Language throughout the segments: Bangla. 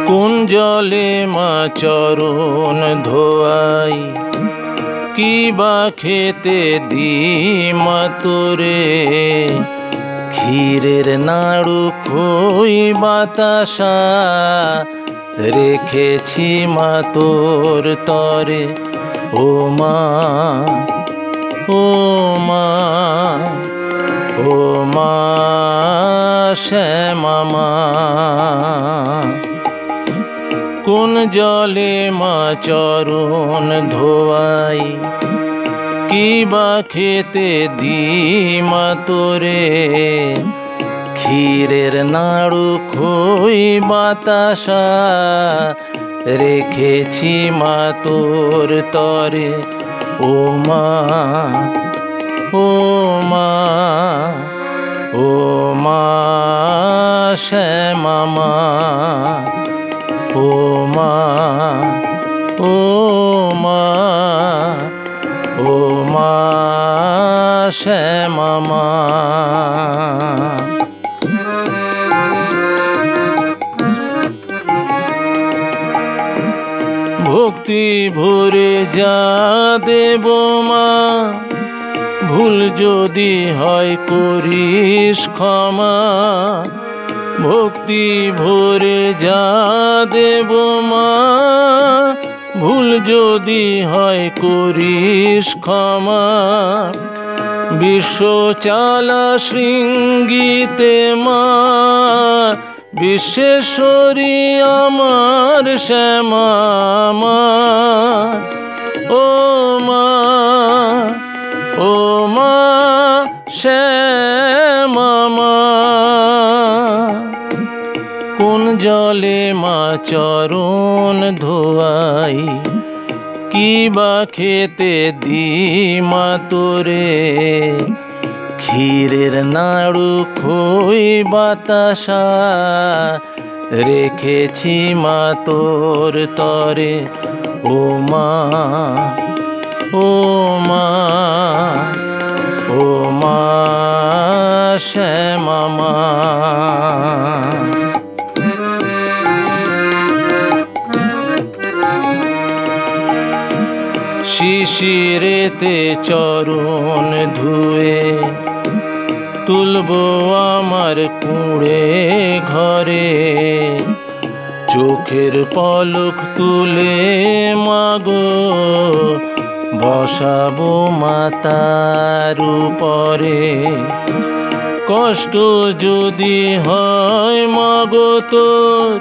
কোন জলে মা চরণ ধোয়াই, কি বা খেতে দি মা তোরে। ক্ষীরের নাড়ু খই বাতাসা রেখেছি মা তোর তরে। ও মা, ও মা, ও মা শ্যামা মা। কোন জলে মা চরণ ধোয়াই, কি বা খেতে দি মা তোরে। ক্ষীরের নাড়ু খই বাতাসা রেখেছি মা তোর তরে। ও মা, ও মা, ও মা শ্যামা মা। ও মা, ও মা, ও মা শ্যামা মা। ভক্তি ভরে যা দেব মা, ভুল যদি হয় করিস ক্ষমা। ভক্তি ভরে যা দেব মা, ভুল যদি হয় করিস ক্ষমা। বিশ্ব চালা শৃঙ্গিতে মা, বিশ্বেশ্বরী আমার শ্যামা মা। ও মা, ও মা শ্যামা মা। কোন জলে মা চরণ ধোয়াই, কি বা খেতে দি মা তোরে। ক্ষীরের নাড়ু খই বাতাসা রেখেছি মা তোর তরে। ও মা, ও মা, ও মা শ্যামা মা। শিশিরেতে চরণ ধুয়ে, তুলবো আমার কুঁড়ে ঘরে। চোখের পলক তুলে মাগো, বসাবো মাতার উপরে। কষ্ট যদি হয় মাগো তোর,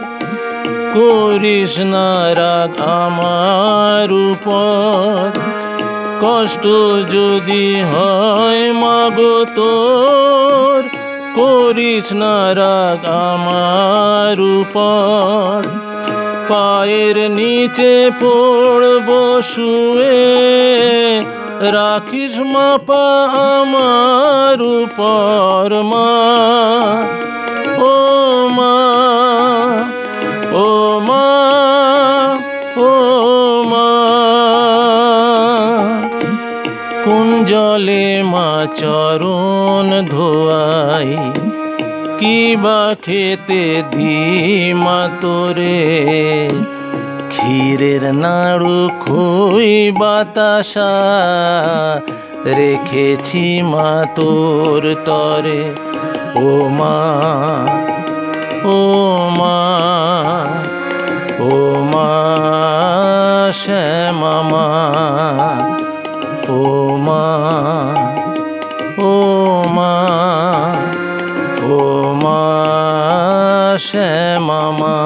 করিস না রাগ আমার উপর। কষ্ট যদি হয় মাগো তোর, করিস না রাগ আমার উপর। পায়ের নিচে পড়ব শুয়ে, রাখিস মাপা আমার উপর মা। ও মা, ও মা, ও মা। কোন জলে মা চরণ ধোয়াই, কি বা খেতে দি মা তোরে। ক্ষীরের নাড়ু খই বাতাসা রেখেছি মা তোর তরে। ও মা, ও মা, ও মা শ্যামা মা। ও মা, ও মা, ও মা শ্যামা মা।